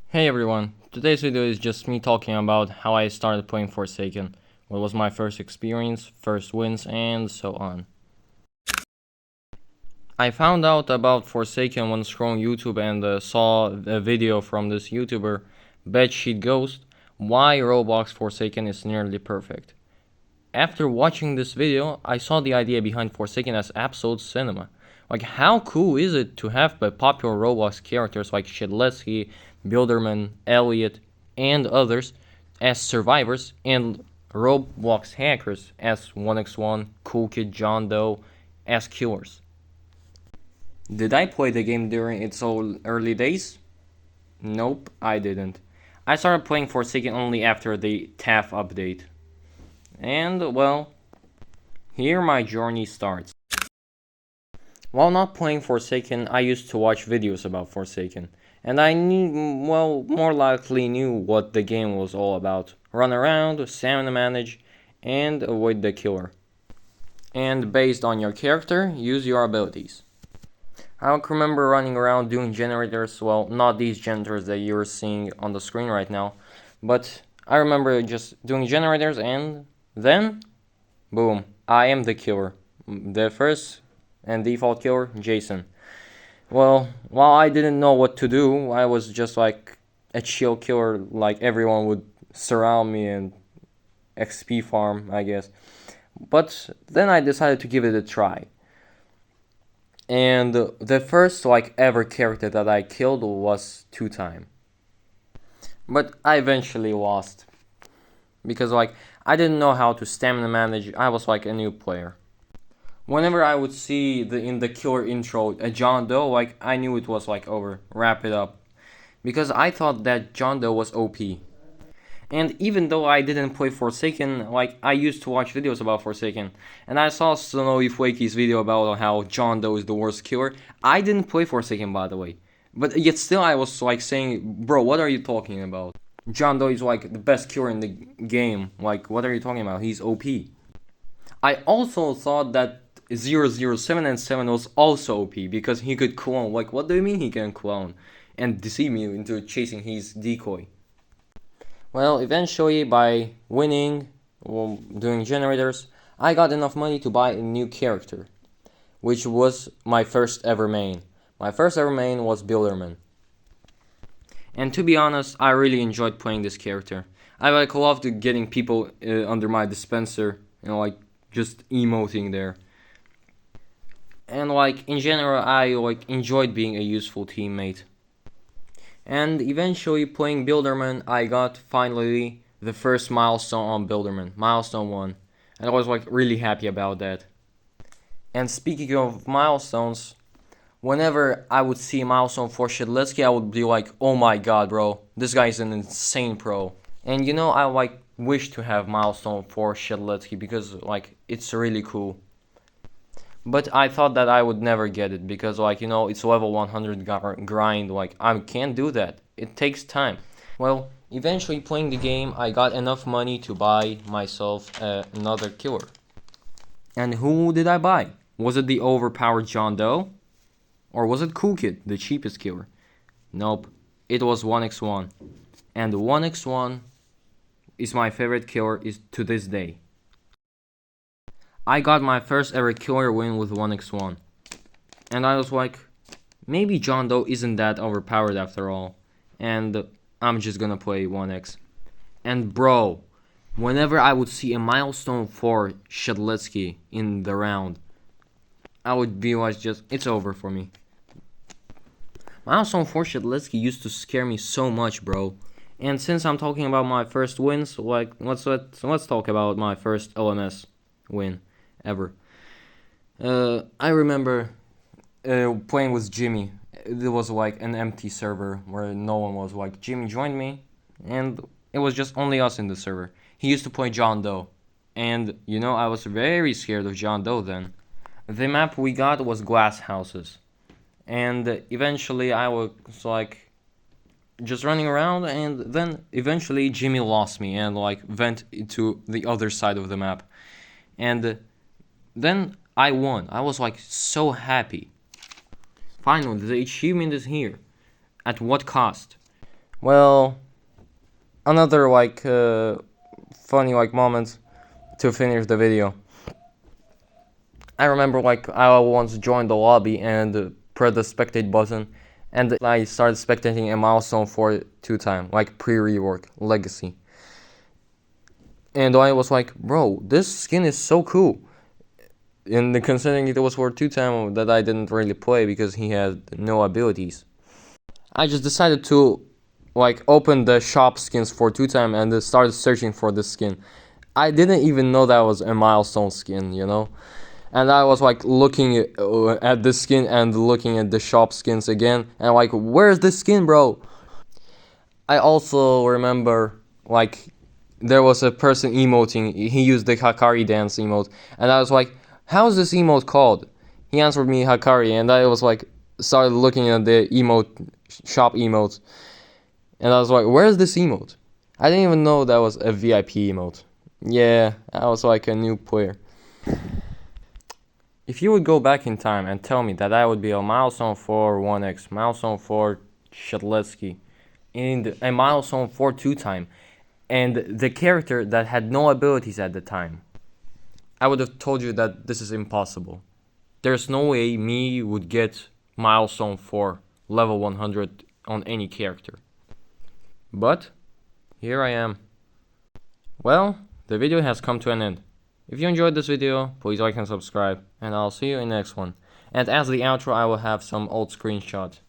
Hey everyone, today's video is just me talking about how I started playing Forsaken, what was my first experience, first wins, and so on. I found out about Forsaken when scrolling YouTube and saw a video from this YouTuber, Bedsheet Ghost, why Roblox Forsaken is nearly perfect. After watching this video, I saw the idea behind Forsaken as absolute cinema. Like, how cool is it to have the popular Roblox characters like Shedletsky, Builderman, Elliot, and others as survivors, and Roblox hackers as 1x1, Cool Kid, John Doe as killers? Did I play the game during its early days? Nope, I didn't. I started playing Forsaken only after the TAF update. And, well, here my journey starts. While not playing Forsaken, I used to watch videos about Forsaken, and I knew, well, more likely knew what the game was all about. Run around, stamina manage, and avoid the killer. And based on your character, use your abilities. I can remember running around doing generators, well, not these generators that you're seeing on the screen right now, but I remember just doing generators and then, boom, I am the killer. The first and default killer, Jason. Well, while I didn't know what to do, I was just like a chill killer, like everyone would surround me and XP farm, I guess. But then I decided to give it a try. And the first like ever character that I killed was 2-time. But I eventually lost because like I didn't know how to stamina manage. I was like a new player. Whenever I would see in the killer intro a John Doe, like I knew it was like over. Wrap it up, because I thought that John Doe was OP. And even though I didn't play Forsaken, like I used to watch videos about Forsaken, and I saw Snowy Flaky's video about how John Doe is the worst killer. I didn't play Forsaken, by the way, but yet still I was like saying, bro, what are you talking about? John Doe is like the best killer in the game. Like, what are you talking about? He's OP. I also thought that 007 and 7 was also OP because he could clone. Like, what do you mean he can clone? And deceive me into chasing his decoy. Well, eventually, by winning, or doing generators, I got enough money to buy a new character, which was my first ever main. My first ever main was Builderman. And to be honest, I really enjoyed playing this character. I like loved getting people under my dispenser, like just emoting there. And like in general, I like enjoyed being a useful teammate. And eventually playing Builderman, I got finally the first milestone on Builderman, milestone 1. And I was like really happy about that. And speaking of milestones, whenever I would see a milestone for Shedletsky, I would be like, oh my god, bro, this guy is an insane pro. And you know, I like wish to have milestone for Shedletsky because like it's really cool. But I thought that I would never get it because like, you know, it's level 100 grind. Like, I can't do that. It takes time. Well, eventually playing the game, I got enough money to buy myself another killer. And who did I buy? Was it the overpowered John Doe? Or was it Cool Kid, the cheapest killer? Nope, it was 1x1. And 1x1 is my favorite killer to this day. I got my first ever killer win with 1x1. And I was like, maybe John Doe isn't that overpowered after all. And I'm just gonna play 1x. And bro, whenever I would see a milestone for Shedletsky in the round, I would be like, just, it's over for me. Milestone for Shedletsky used to scare me so much, bro. And since I'm talking about my first wins, like, let's talk about my first LMS win ever. I remember playing with Jimmy. It was like an empty server where no one was. Like, Jimmy joined me, and it was just only us in the server. He used to play John Doe, and you know, I was very scared of John Doe then. The map we got was glass houses, and eventually I was like just running around, and then eventually Jimmy lost me and like went to the other side of the map, and then I won. I was like so happy. Finally, the achievement is here. At what cost? Well, another like funny like moment to finish the video. I remember like I once joined the lobby and pressed the spectate button, and I started spectating a milestone for 2-time, like pre-rework legacy. And I was like, bro, this skin is so cool. And considering it was for 2-time that I didn't really play because he had no abilities, I just decided to like open the shop skins for 2-time and started searching for this skin. I didn't even know that was a milestone skin, you know? And I was like looking at this skin and looking at the shop skins again, and like, where's this skin, bro? I also remember like there was a person emoting. He used the Hakari dance emote, and I was like, how's this emote called? He answered me Hakari, and I was like, started looking at the emote shop emotes, and I was like, where's this emote? I didn't even know that was a VIP emote. Yeah, I was like a new player. If you would go back in time and tell me that I would be a milestone for 1x, milestone for Shatletsky, and a milestone for 2-time, and the character that had no abilities at the time, I would have told you that this is impossible. There's no way me would get milestone for level 100 on any character. But here I am. Well, the video has come to an end. If you enjoyed this video, please like and subscribe, and I'll see you in the next one. And as the outro, I will have some old screenshots.